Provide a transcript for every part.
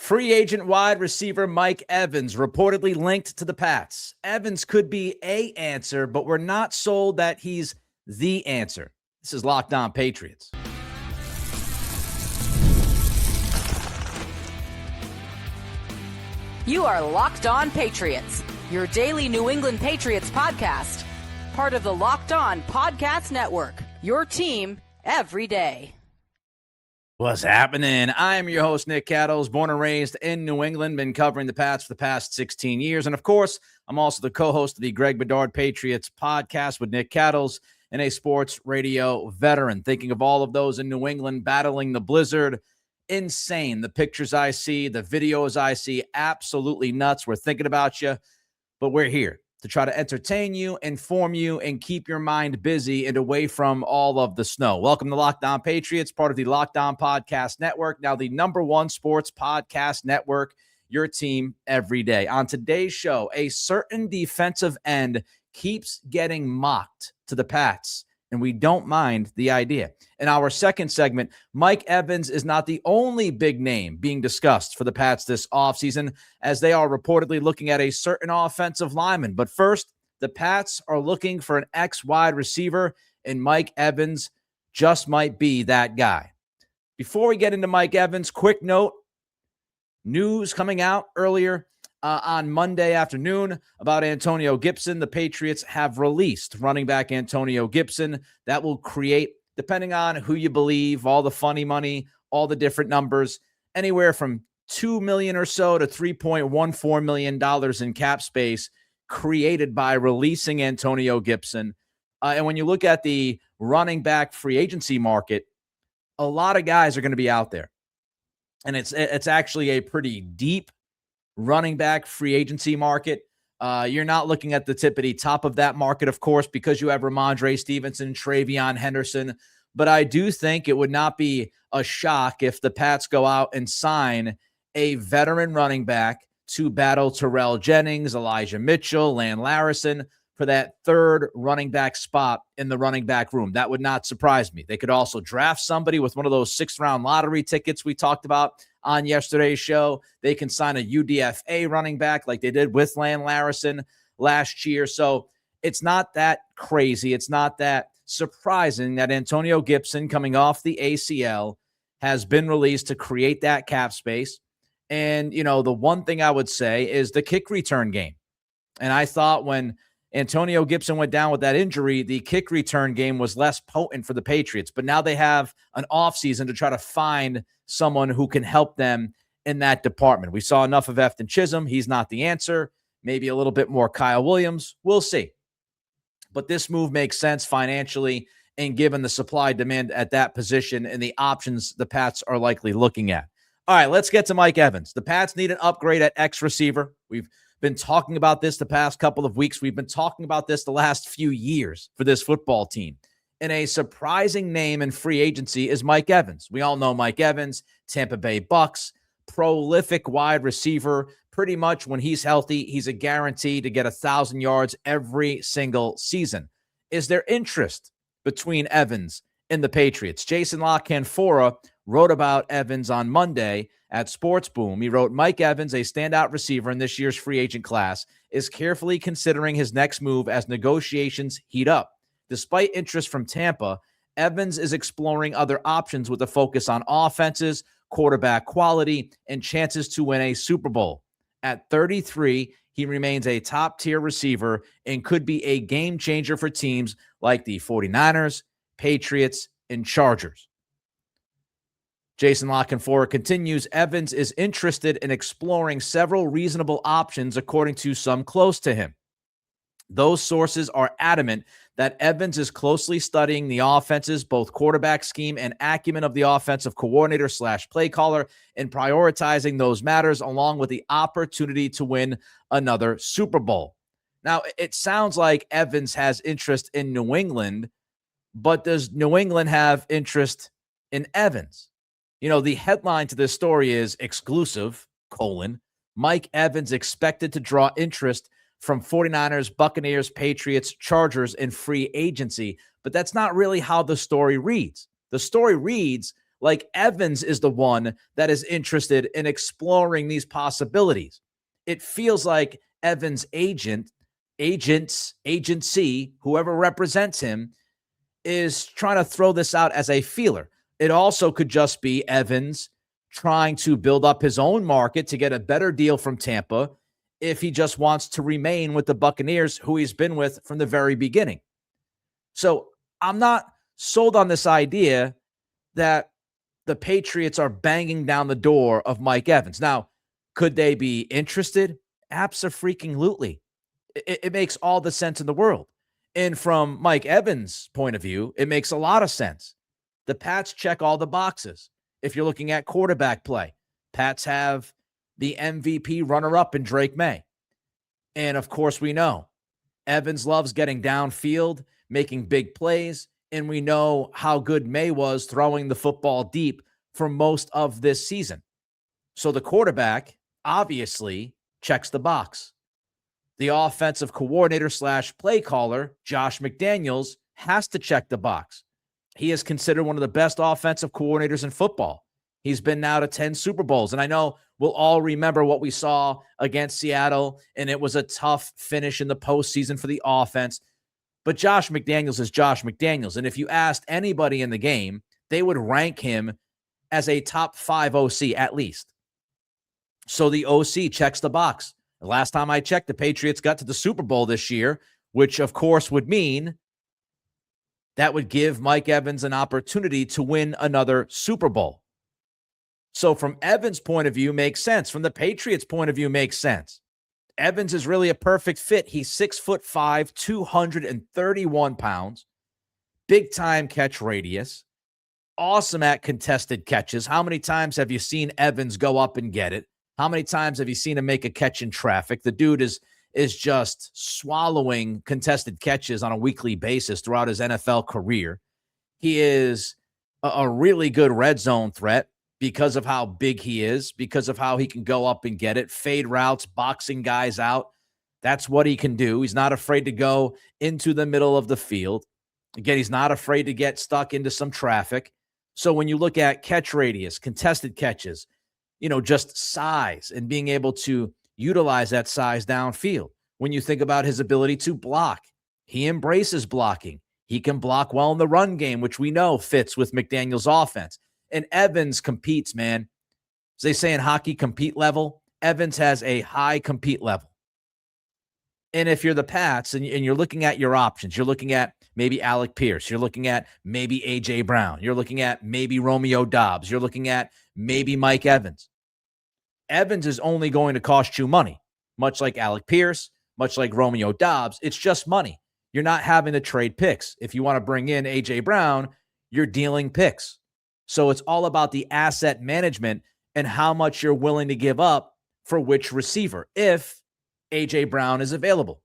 Free agent wide receiver Mike Evans reportedly linked to the Pats. Evans could be a answer, but we're not sold that he's the answer. This is Locked On Patriots. You are Locked On Patriots, your daily New England Patriots podcast. Part of the Locked On Podcast Network, your team every day. What's happening? I am your host, Nick Cattles, born and raised in New England, been covering the Pats for the past 16 years. And of course, I'm also the co-host of the Greg Bedard Patriots podcast with Nick Cattles and a sports radio veteran. Thinking of all of those in New England battling the blizzard. Insane. The pictures I see, the videos I see, absolutely nuts. We're thinking about you, but we're here to try to entertain you, inform you, and keep your mind busy and away from all of the snow. Welcome to Locked On Patriots, part of the Locked On Podcast Network, now the #1 sports podcast network, your team every day. On today's show, a certain defensive end keeps getting mocked to the Pats, and we don't mind the idea. In our second segment, Mike Evans is not the only big name being discussed for the Pats this offseason, as they are reportedly looking at a certain offensive lineman. But first, the Pats are looking for an ex-wide receiver, and Mike Evans just might be that guy. Before we get into Mike Evans, quick note, news coming out earlier on Monday afternoon about Antonio Gibson. The Patriots have released running back Antonio Gibson. That will create, depending on who you believe, all the funny money, all the different numbers, anywhere from $2 million or so to $3.14 million in cap space created by releasing Antonio Gibson. And when you look at the running back free agency market, a lot of guys are going to be out there. And it's actually a pretty deep running back free agency market. You're not looking at the tippity top of that market, of course, because you have Ramondre Stevenson, Travion Henderson. But I do think it would not be a shock if the Pats go out and sign a veteran running back to battle Terrell Jennings, Elijah Mitchell, Lan Larison for that third running back spot in the running back room. That would not surprise me. They could also draft somebody with one of those 6th-round lottery tickets we talked about on yesterday's show. They can sign a UDFA running back like they did with Lan Larison last year. So it's not that crazy. It's not that surprising that Antonio Gibson, coming off the ACL, has been released to create that cap space. And, you know, the one thing I would say is the kick return game. And I thought when Antonio Gibson went down with that injury, the kick return game was less potent for the Patriots. But now they have an offseason to try to find someone who can help them in that department. We saw enough of Efton Chisholm. He's not the answer. Maybe a little bit more Kyle Williams. We'll see. But this move makes sense financially and given the supply demand at that position and the options the Pats are likely looking at. All right, let's get to Mike Evans. The Pats need an upgrade at X receiver. We've been talking about this the past couple of weeks. We've been talking about this the last few years for this football team. And a surprising name in free agency is Mike Evans. We all know Mike Evans, Tampa Bay Bucks, prolific wide receiver. Pretty much when he's healthy, he's a guarantee to get 1,000 yards every single season. Is there interest between Evans and the Patriots? Jason La Canfora wrote about Evans on Monday at Sports Boom. He wrote, Mike Evans, a standout receiver in this year's free agent class, is carefully considering his next move as negotiations heat up. Despite interest from Tampa, Evans is exploring other options with a focus on offenses, quarterback quality, and chances to win a Super Bowl. At 33, he remains a top-tier receiver and could be a game changer for teams like the 49ers, Patriots, and Chargers. Jason La Canfora continues, Evans is interested in exploring several reasonable options according to some close to him. Those sources are adamant that Evans is closely studying the offenses, both quarterback scheme and acumen of the offensive coordinator / play caller, and prioritizing those matters along with the opportunity to win another Super Bowl. Now, it sounds like Evans has interest in New England, but does New England have interest in Evans? You know, the headline to this story is exclusive, Mike Evans expected to draw interest from 49ers, Buccaneers, Patriots, Chargers in free agency. But that's not really how the story reads. The story reads, Like Evans is the one that is interested in exploring these possibilities. It feels like Evans' agency, whoever represents him, is trying to throw this out as a feeler. It also could just be Evans trying to build up his own market to get a better deal from Tampa if he just wants to remain with the Buccaneers, who he's been with from the very beginning. So I'm not sold on this idea that the Patriots are banging down the door of Mike Evans. Now, could they be interested? Abso-freaking-lutely. It makes all the sense in the world. And from Mike Evans' point of view, it makes a lot of sense. The Pats check all the boxes. If you're looking at quarterback play, Pats have the MVP runner-up in Drake Maye. And, of course, we know Evans loves getting downfield, making big plays, and we know how good Maye was throwing the football deep for most of this season. So the quarterback obviously checks the box. The offensive coordinator / play caller, Josh McDaniels, has to check the box. He is considered one of the best offensive coordinators in football. He's been now to 10 Super Bowls. And I know we'll all remember what we saw against Seattle, and it was a tough finish in the postseason for the offense. But Josh McDaniels is Josh McDaniels. And if you asked anybody in the game, they would rank him as a top 5 OC at least. So the OC checks the box. The last time I checked, the Patriots got to the Super Bowl this year, which of course would mean that would give Mike Evans an opportunity to win another Super Bowl. So from Evans' point of view, makes sense. From the Patriots' point of view, makes sense. Evans is really a perfect fit. He's 6'5", 231 pounds, big-time catch radius, awesome at contested catches. How many times have you seen Evans go up and get it? How many times have you seen him make a catch in traffic? The dude is just swallowing contested catches on a weekly basis throughout his NFL career. He is a really good red zone threat because of how big he is, because of how he can go up and get it, fade routes, boxing guys out. That's what he can do. He's not afraid to go into the middle of the field. Again, he's not afraid to get stuck into some traffic. So when you look at catch radius, contested catches, just size and being able to utilize that size downfield. When you think about his ability to block, he embraces blocking. He can block well in the run game, which we know fits with McDaniel's offense. And Evans competes, man. As they say in hockey, compete level. Evans has a high compete level. And if you're the Pats and you're looking at your options, you're looking at maybe Alec Pierce, you're looking at maybe A.J. Brown, you're looking at maybe Romeo Doubs, you're looking at maybe Mike Evans. Evans is only going to cost you money, much like Alec Pierce, much like Romeo Doubs. It's just money. You're not having to trade picks. If you want to bring in A.J. Brown, you're dealing picks. So it's all about the asset management and how much you're willing to give up for which receiver, if A.J. Brown is available.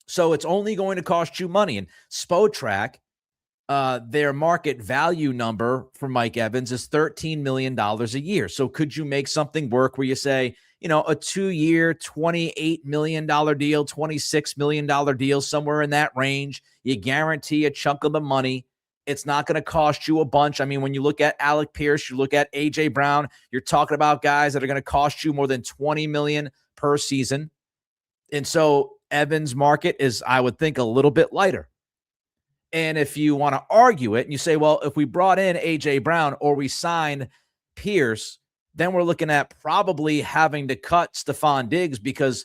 So it's only going to cost you money. And Spotrac, their market value number for Mike Evans is $13 million a year. So could you make something work where you say, a 2-year, $28 million deal, $26 million deal, somewhere in that range? You guarantee a chunk of the money. It's not going to cost you a bunch. I mean, when you look at Alec Pierce, you look at A.J. Brown, you're talking about guys that are going to cost you more than $20 million per season. And so Evans' market is, I would think, a little bit lighter. And if you want to argue it and you say, well, if we brought in A.J. Brown or we signed Pierce, then we're looking at probably having to cut Stephon Diggs, because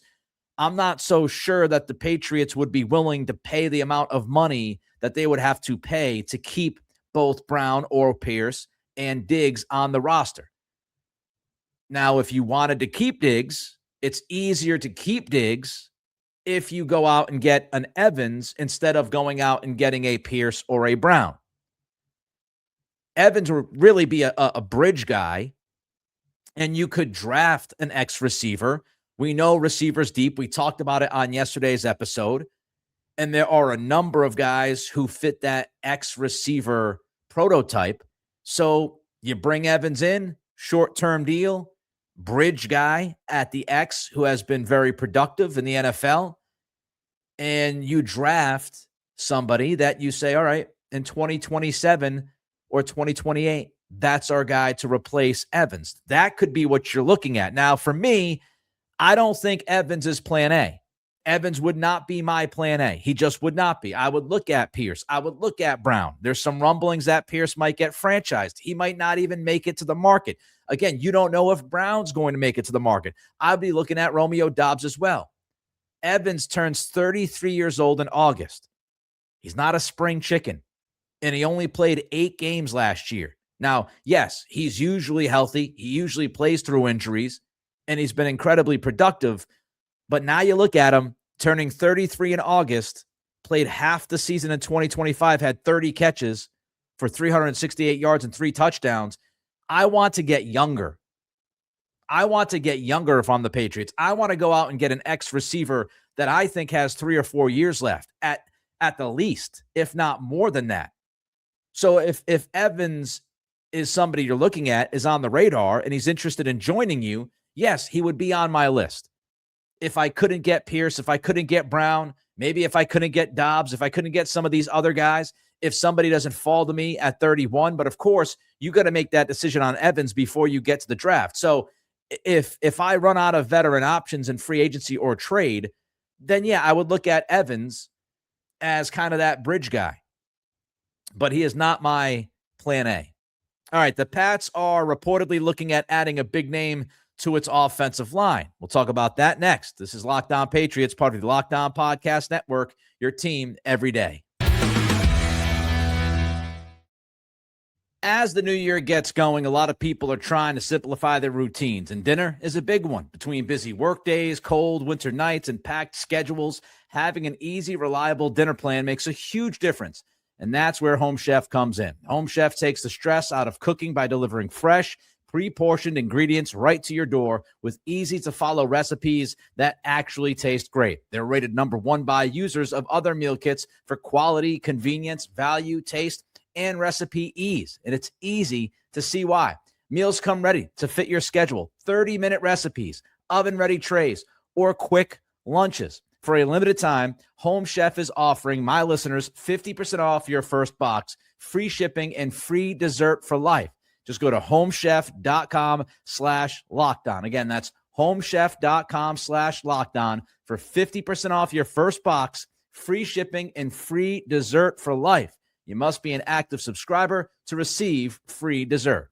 I'm not so sure that the Patriots would be willing to pay the amount of money that they would have to pay to keep both Brown or Pierce and Diggs on the roster. Now, if you wanted to keep Diggs, it's easier to keep Diggs if you go out and get an Evans instead of going out and getting a Pierce or a Brown. Evans would really be a bridge guy, and you could draft an X receiver. We know receivers deep. We talked about it on yesterday's episode. And there are a number of guys who fit that X receiver prototype. So you bring Evans in, short-term deal, bridge guy at the X who has been very productive in the NFL. And you draft somebody that you say, all right, in 2027, or 2028, that's our guy to replace Evans. That could be what you're looking at. Now, for me, I don't think Evans is plan A. Evans would not be my plan A. He just would not be. I would look at Pierce. I would look at Brown. There's some rumblings that Pierce might get franchised. He might not even make it to the market. Again, you don't know if Brown's going to make it to the market. I'd be looking at Romeo Doubs as well. Evans turns 33 years old in August. He's not a spring chicken, and he only played 8 games last year. Now, yes, he's usually healthy. He usually plays through injuries, and he's been incredibly productive. But now you look at him, turning 33 in August, played half the season in 2025, had 30 catches for 368 yards and 3 touchdowns. I want to get younger. I want to get younger if I'm the Patriots. I want to go out and get an ex-receiver that I think has 3 or 4 years left at the least, if not more than that. So if Evans is somebody you're looking at, is on the radar, and he's interested in joining you, yes, he would be on my list. If I couldn't get Pierce, if I couldn't get Brown, maybe if I couldn't get Doubs, if I couldn't get some of these other guys, if somebody doesn't fall to me at 31, but of course, you got to make that decision on Evans before you get to the draft. So if I run out of veteran options in free agency or trade, then yeah, I would look at Evans as kind of that bridge guy. But he is not my plan A. All right, the Pats are reportedly looking at adding a big name to its offensive line. We'll talk about that next. This is Locked On Patriots, part of the Locked On Podcast Network, your team every day. As the new year gets going, a lot of people are trying to simplify their routines, and dinner is a big one. Between busy work days, cold winter nights, and packed schedules, having an easy, reliable dinner plan makes a huge difference, and that's where Home Chef comes in. Home Chef takes the stress out of cooking by delivering fresh, pre-portioned ingredients right to your door with easy-to-follow recipes that actually taste great. They're rated #1 by users of other meal kits for quality, convenience, value, taste, and recipe ease. And it's easy to see why. Meals come ready to fit your schedule. 30-minute recipes, oven-ready trays, or quick lunches. For a limited time, Home Chef is offering my listeners 50% off your first box, free shipping, and free dessert for life. Just go to homechef.com/lockedon. Again, that's homechef.com/lockedon for 50% off your first box, free shipping, and free dessert for life. You must be an active subscriber to receive free dessert.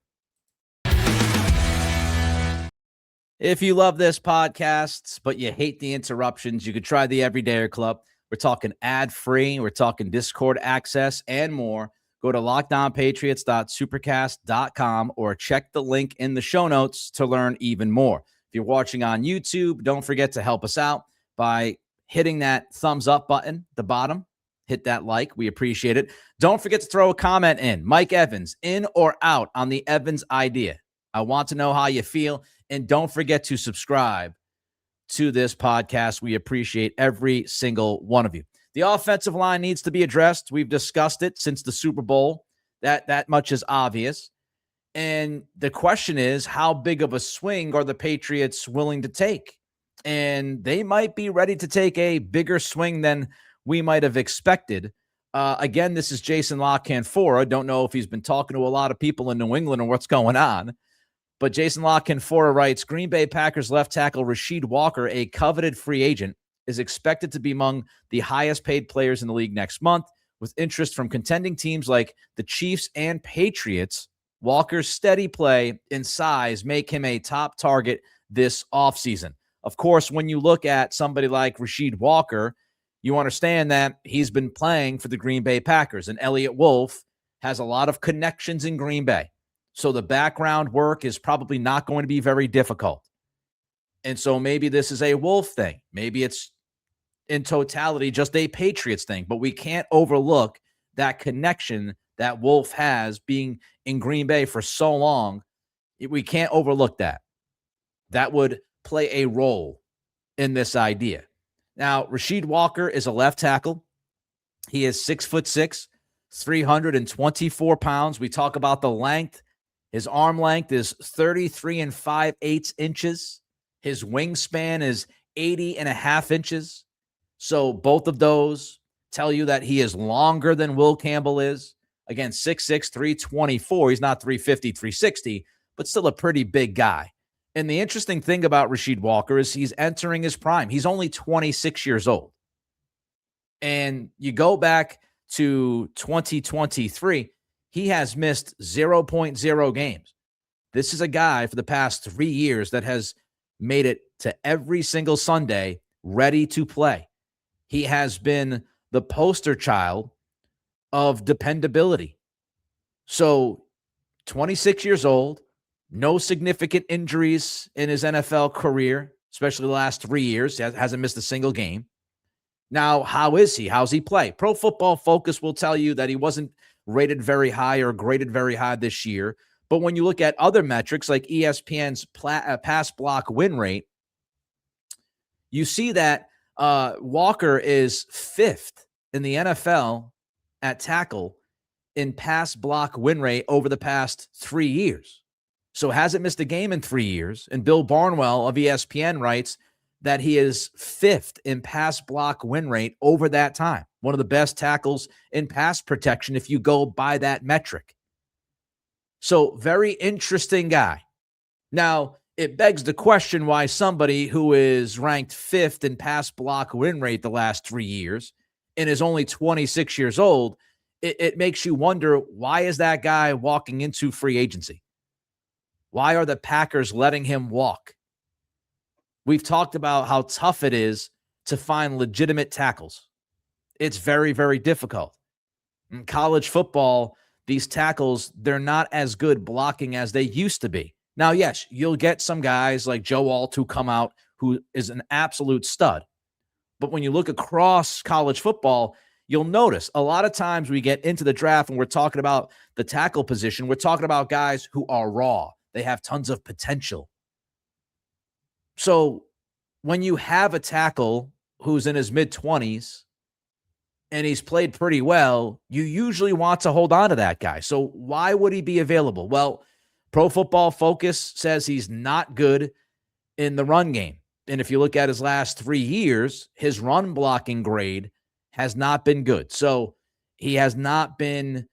If you love this podcast, but you hate the interruptions, you could try the Everydayer Club. We're talking ad-free. We're talking Discord access and more. Go to lockedonpatriots.supercast.com or check the link in the show notes to learn even more. If you're watching on YouTube, don't forget to help us out by hitting that thumbs up button at the bottom. Hit that like. We appreciate it. Don't forget to throw a comment in. Mike Evans, in or out on the Evans idea? I want to know how you feel. And don't forget to subscribe to this podcast. We appreciate every single one of you. The offensive line needs to be addressed. We've discussed it since the Super Bowl. That much is obvious. And the question is, how big of a swing are the Patriots willing to take? And they might be ready to take a bigger swing than we might have expected. Again, this is Jason La Canfora. Don't know if he's been talking to a lot of people in New England or what's going on. But Jason La Canfora writes, Green Bay Packers left tackle Rasheed Walker, a coveted free agent, is expected to be among the highest paid players in the league next month, with interest from contending teams like the Chiefs and Patriots. Walker's steady play and size make him a top target this offseason. Of course, when you look at somebody like Rasheed Walker, you understand that he's been playing for the Green Bay Packers, and Eliot Wolfe has a lot of connections in Green Bay. So the background work is probably not going to be very difficult. And so maybe this is a Wolfe thing. Maybe it's in totality just a Patriots thing, but we can't overlook that connection that Wolfe has being in Green Bay for so long. We can't overlook that. That would play a role in this idea. Now, Rasheed Walker is a left tackle. He is 6'6", 324 pounds. We talk about the length. His arm length is 33 5/8 inches. His wingspan is 80.5 inches. So both of those tell you that he is longer than Will Campbell is. Again, 6'6", 324. He's not 350, 360, but still a pretty big guy. And the interesting thing about Rasheed Walker is he's entering his prime. He's only 26 years old. And you go back to 2023, he has missed 0.0 games. This is a guy for the past 3 years that has made it to every single Sunday ready to play. He has been the poster child of dependability. So 26 years old, no significant injuries in his NFL career, especially the last 3 years. He hasn't missed a single game. Now, how is he? How's he play? Pro Football Focus will tell you that he wasn't rated very high or graded very high this year. But when you look at other metrics like ESPN's pass block win rate, you see that Walker is 5th in the NFL at tackle in pass block win rate over the past 3 years. So hasn't missed a game in 3 years. And Bill Barnwell of ESPN writes that he is 5th in pass block win rate over that time. One of the best tackles in pass protection if you go by that metric. So very interesting guy. Now, it begs the question why somebody who is ranked 5th in pass block win rate the last 3 years and is only 26 years old, it makes you wonder, why is that guy walking into free agency? Why are the Packers letting him walk? We've talked about how tough it is to find legitimate tackles. It's very, very difficult. In college football, these tackles, they're not as good blocking as they used to be. Now, yes, you'll get some guys like Joe Alt who come out who is an absolute stud. But when you look across college football, you'll notice a lot of times we get into the draft and we're talking about the tackle position. We're talking about guys who are raw. They have tons of potential. So when you have a tackle who's in his mid-20s and he's played pretty well, you usually want to hold on to that guy. So why would he be available? Well, Pro Football Focus says he's not good in the run game. And if you look at his last 3 years, his run blocking grade has not been good. So he has not been,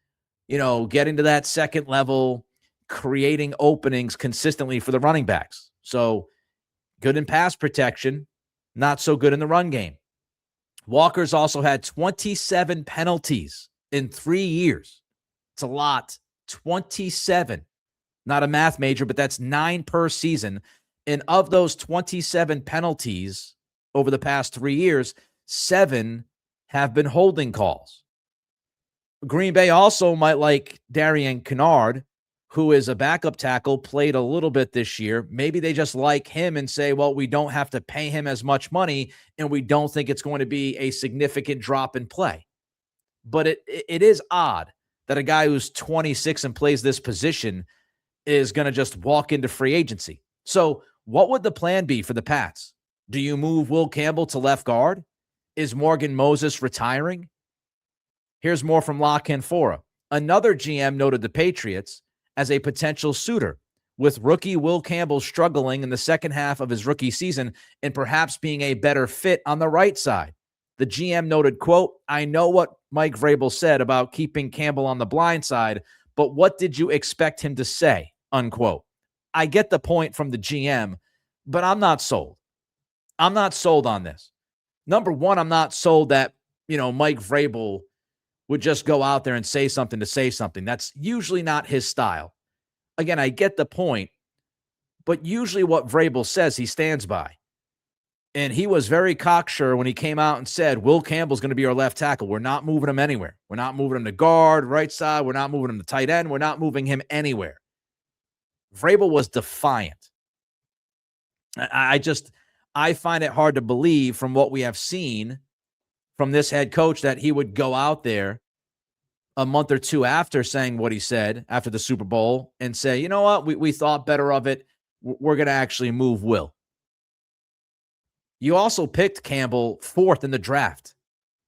getting to that second level, creating openings consistently for the running backs. So good in pass protection, not so good in the run game. Walker's also had 27 penalties in 3 years. It's a lot. 27. Not a math major, but that's 9 per season. And of those 27 penalties over the past 3 years, 7 have been holding calls. Green Bay also might like Darian Kinnard, who is a backup tackle, played a little bit this year. Maybe they just like him and say, well, we don't have to pay him as much money, and we don't think it's going to be a significant drop in play. But it is odd that a guy who's 26 and plays this position is going to just walk into free agency. So what would the plan be for the Pats? Do you move Will Campbell to left guard? Is Morgan Moses retiring? Here's more from La Canfora. Another GM noted the Patriots as a potential suitor, with rookie Will Campbell struggling in the second half of his rookie season and perhaps being a better fit on the right side. The GM noted, quote, I know what Mike Vrabel said about keeping Campbell on the blind side, but what did you expect him to say, unquote. I get the point from the GM, but I'm not sold. I'm not sold on this. Number one, I'm not sold that, Mike Vrabel would just go out there and say something to say something. That's usually not his style. Again, I get the point, but usually what Vrabel says, he stands by. And he was very cocksure when he came out and said, Will Campbell's going to be our left tackle. We're not moving him anywhere. We're not moving him to guard, right side. We're not moving him to tight end. We're not moving him anywhere. Vrabel was defiant. I find it hard to believe from what we have seen from this head coach that he would go out there a month or two after saying what he said after the Super Bowl and say, you know what, we thought better of it. We're going to actually move Will. You also picked Campbell 4th in the draft,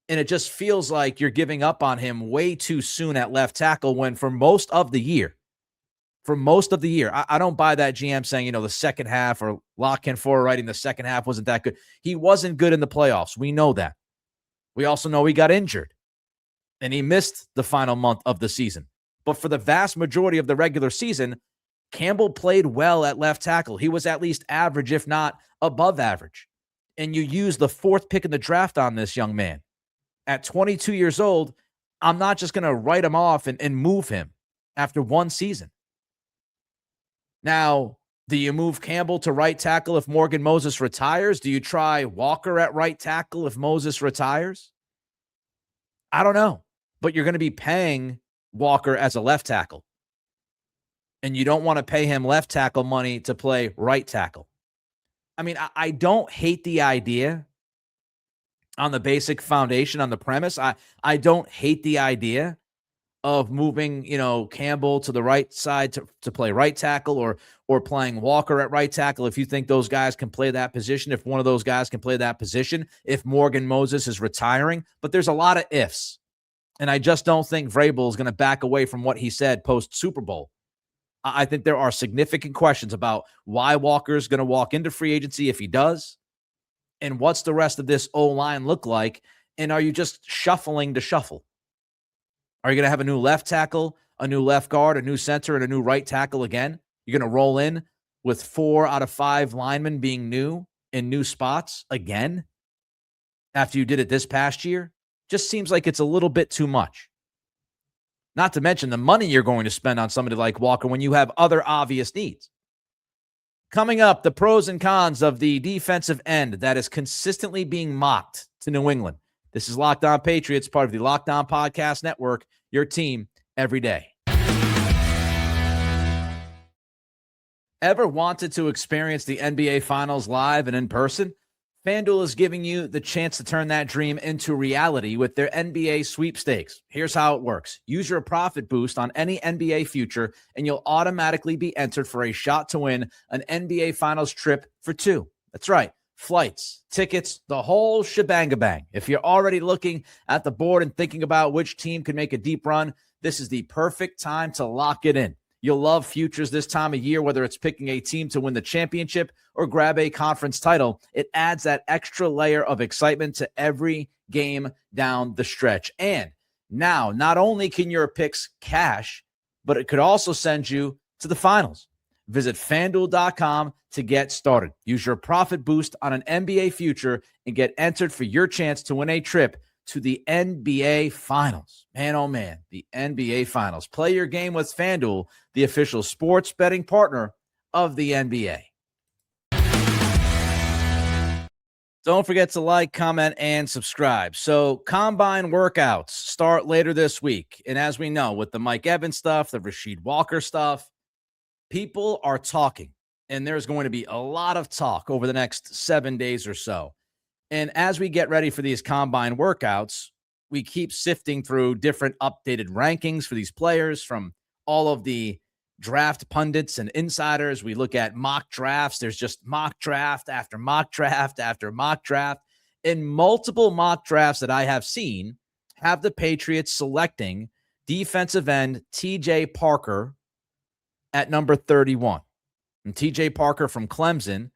and it just feels like you're giving up on him way too soon at left tackle when for most of the year, I don't buy that GM saying, the second half, or La Canfora writing the second half wasn't that good. He wasn't good in the playoffs. We know that. We also know he got injured. and he missed the final month of the season. But for the vast majority of the regular season, Campbell played well at left tackle. He was at least average, if not above average. And you use the 4th pick in the draft on this young man. At 22 years old, I'm not just going to write him off and move him after one season. Now, do you move Campbell to right tackle if Morgan Moses retires? Do you try Walker at right tackle if Moses retires? I don't know. But you're going to be paying Walker as a left tackle. And you don't want to pay him left tackle money to play right tackle. I mean, I don't hate the idea on the basic foundation, on the premise. I don't hate the idea of moving, Campbell to the right side to play right tackle or playing Walker at right tackle if you think those guys can play that position, if one of those guys can play that position, if Morgan Moses is retiring. But there's a lot of ifs. And I just don't think Vrabel is going to back away from what he said post-Super Bowl. I think there are significant questions about why Walker is going to walk into free agency if he does, and what's the rest of this O-line look like, and are you just shuffling to shuffle? Are you going to have a new left tackle, a new left guard, a new center, and a new right tackle again? You're going to roll in with 4 out of 5 linemen being new in new spots again after you did it this past year? Just seems like it's a little bit too much. Not to mention the money you're going to spend on somebody like Walker when you have other obvious needs. Coming up, the pros and cons of the defensive end that is consistently being mocked to New England. This is Locked On Patriots, part of the Locked On Podcast Network, your team every day. Ever wanted to experience the NBA Finals live and in person? FanDuel is giving you the chance to turn that dream into reality with their NBA sweepstakes. Here's how it works. Use your profit boost on any NBA future, and you'll automatically be entered for a shot to win an NBA Finals trip for 2. That's right. Flights, tickets, the whole shebang-a-bang. If you're already looking at the board and thinking about which team can make a deep run, this is the perfect time to lock it in. You'll love futures this time of year, whether it's picking a team to win the championship or grab a conference title. It adds that extra layer of excitement to every game down the stretch. And now, not only can your picks cash, but it could also send you to the finals. Visit FanDuel.com to get started. Use your profit boost on an NBA future and get entered for your chance to win a trip to the NBA Finals. Man, oh man, the NBA Finals. Play your game with FanDuel, the official sports betting partner of the NBA. Don't forget to like, comment, and subscribe. So combine workouts start later this week. And as we know, with the Mike Evans stuff, the Rasheed Walker stuff, people are talking. And there's going to be a lot of talk over the next 7 days or so. And as we get ready for these combine workouts, we keep sifting through different updated rankings for these players from all of the draft pundits and insiders. We look at mock drafts. There's just mock draft after mock draft after mock draft. And multiple mock drafts that I have seen have the Patriots selecting defensive end T.J. Parker at number 31. And T.J. Parker from Clemson.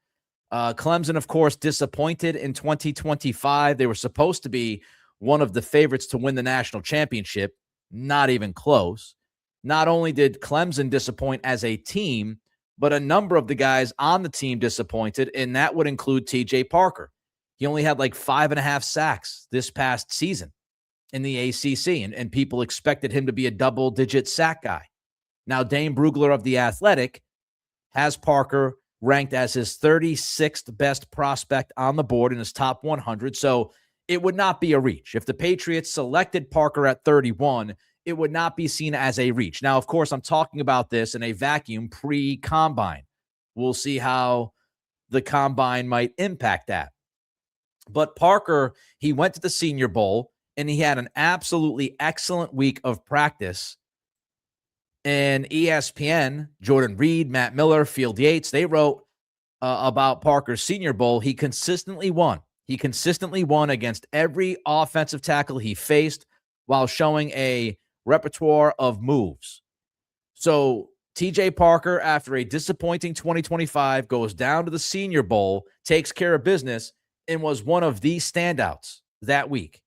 Clemson, of course, disappointed in 2025. They were supposed to be one of the favorites to win the national championship. Not even close. Not only did Clemson disappoint as a team, but a number of the guys on the team disappointed, and that would include T.J. Parker. He only had like 5.5 sacks this past season in the ACC, and people expected him to be a double-digit sack guy. Now, Dane Brugler of The Athletic has Parker ranked as his 36th best prospect on the board in his top 100, so it would not be a reach. If the Patriots selected Parker at 31, it would not be seen as a reach. Now, of course, I'm talking about this in a vacuum pre-combine. We'll see how the combine might impact that. But Parker, he went to the Senior Bowl, and he had an absolutely excellent week of practice. And ESPN, Jordan Reed, Matt Miller, Field Yates, they wrote about Parker's Senior Bowl. He consistently won. He consistently won against every offensive tackle he faced while showing a repertoire of moves. So T.J. Parker, after a disappointing 2025, goes down to the Senior Bowl, takes care of business, and was one of the standouts that week.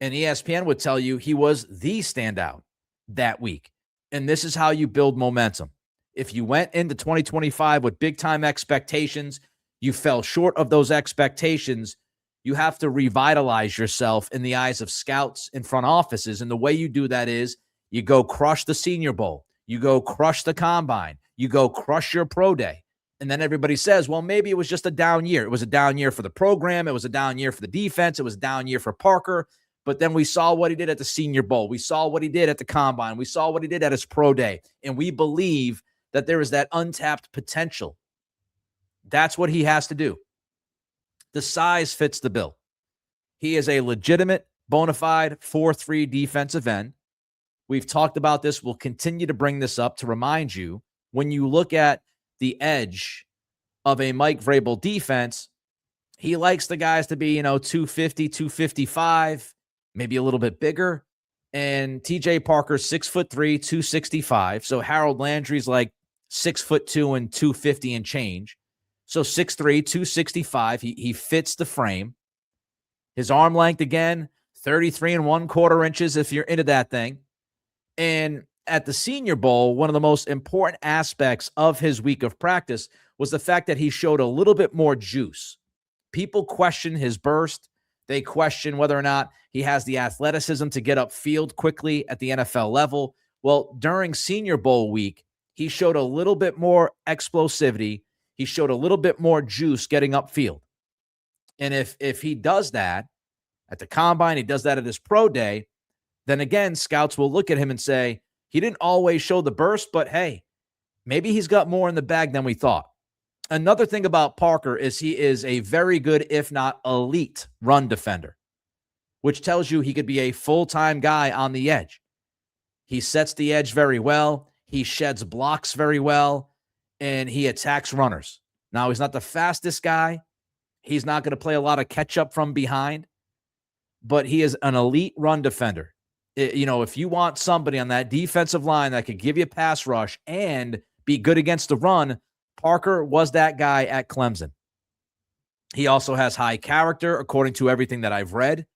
And ESPN would tell you he was the standout that week. And this is how you build momentum. If you went into 2025 with big-time expectations, you fell short of those expectations, you have to revitalize yourself in the eyes of scouts and front offices. And the way you do that is you go crush the Senior Bowl. You go crush the Combine. You go crush your pro day. And then everybody says, well, maybe it was just a down year. It was a down year for the program. It was a down year for the defense. It was a down year for Parker. But then we saw what he did at the Senior Bowl. We saw what he did at the Combine. We saw what he did at his pro day. And we believe that there is that untapped potential. That's what he has to do. The size fits the bill. He is a legitimate, bona fide 4-3 defensive end. We've talked about this. We'll continue to bring this up to remind you, when you look at the edge of a Mike Vrabel defense, he likes the guys to be, 250, 255, maybe a little bit bigger. And TJ Parker's 6'3", 265. So Harold Landry's like 6'2" and 250 and change. So 6'3", 265. He fits the frame. His arm length, again, 33 1/4 inches if you're into that thing. And at the Senior Bowl, one of the most important aspects of his week of practice was the fact that he showed a little bit more juice. People question his burst. They question whether or not he has the athleticism to get upfield quickly at the NFL level. Well, during Senior Bowl week, he showed a little bit more explosivity. He showed a little bit more juice getting upfield. And if he does that at the Combine, he does that at his pro day, then again, scouts will look at him and say, he didn't always show the burst, but hey, maybe he's got more in the bag than we thought. Another thing about Parker is he is a very good, if not elite, run defender, which tells you he could be a full-time guy on the edge. He sets the edge very well. He sheds blocks very well, and he attacks runners. Now, he's not the fastest guy. He's not going to play a lot of catch-up from behind, but he is an elite run defender. If you want somebody on that defensive line that could give you a pass rush and be good against the run, Parker was that guy at Clemson. He also has high character, according to everything that I've read.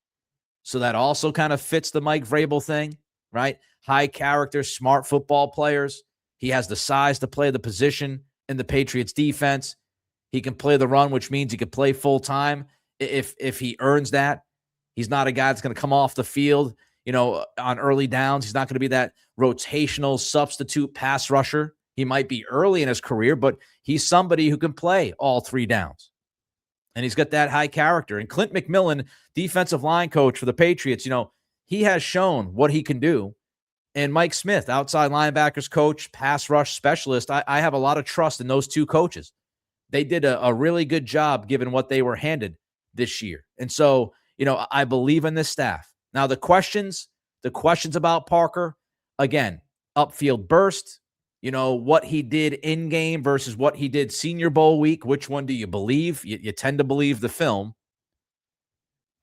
So that also kind of fits the Mike Vrabel thing, right? High character, smart football players. He has the size to play the position in the Patriots defense. He can play the run, which means he could play full time if he earns that. He's not a guy that's going to come off the field, on early downs. He's not going to be that rotational substitute pass rusher. He might be early in his career, but he's somebody who can play all 3 downs. And he's got that high character. And Clint McMillan, defensive line coach for the Patriots, he has shown what he can do. And Mike Smith, outside linebackers coach, pass rush specialist, I have a lot of trust in those two coaches. They did a really good job given what they were handed this year. And so, I believe in this staff. Now, the questions about Parker, again, upfield burst, what he did in game versus what he did Senior Bowl week. Which one do you believe? You tend to believe the film.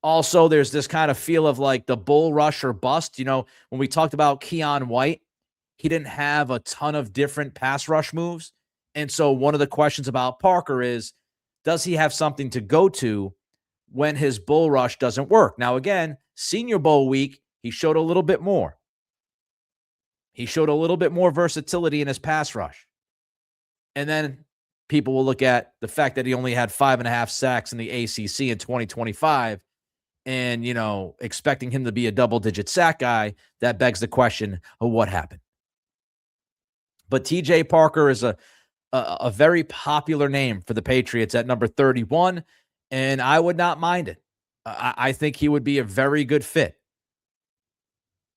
Also, there's this kind of feel of like the bull rush or bust. When we talked about Keon White, he didn't have a ton of different pass rush moves. And so one of the questions about Parker is, does he have something to go to when his bull rush doesn't work? Now, again, Senior Bowl week, he showed a little bit more. He showed a little bit more versatility in his pass rush. And then people will look at the fact that he only had 5.5 sacks in the ACC in 2025 and, expecting him to be a double-digit sack guy. That begs the question of what happened. But TJ Parker is a very popular name for the Patriots at number 31, and I would not mind it. I think he would be a very good fit.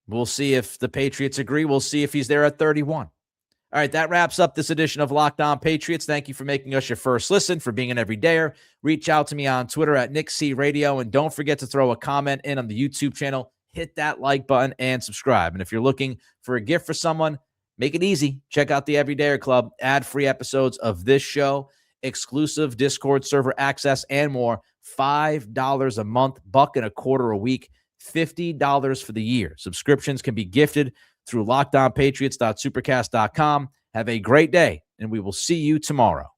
We'll see if the Patriots agree. We'll see if he's there at 31. All right, that wraps up this edition of Locked On Patriots. Thank you for making us your first listen, for being an everydayer. Reach out to me on Twitter at NickCRadio, and don't forget to throw a comment in on the YouTube channel. Hit that like button and subscribe. And if you're looking for a gift for someone, make it easy. Check out the Everydayer Club, ad-free episodes of this show, exclusive Discord server access, and more. $5 a month, $1.25 a week, $50 for the year. Subscriptions can be gifted through LockedOnPatriots.supercast.com. Have a great day, and we will see you tomorrow.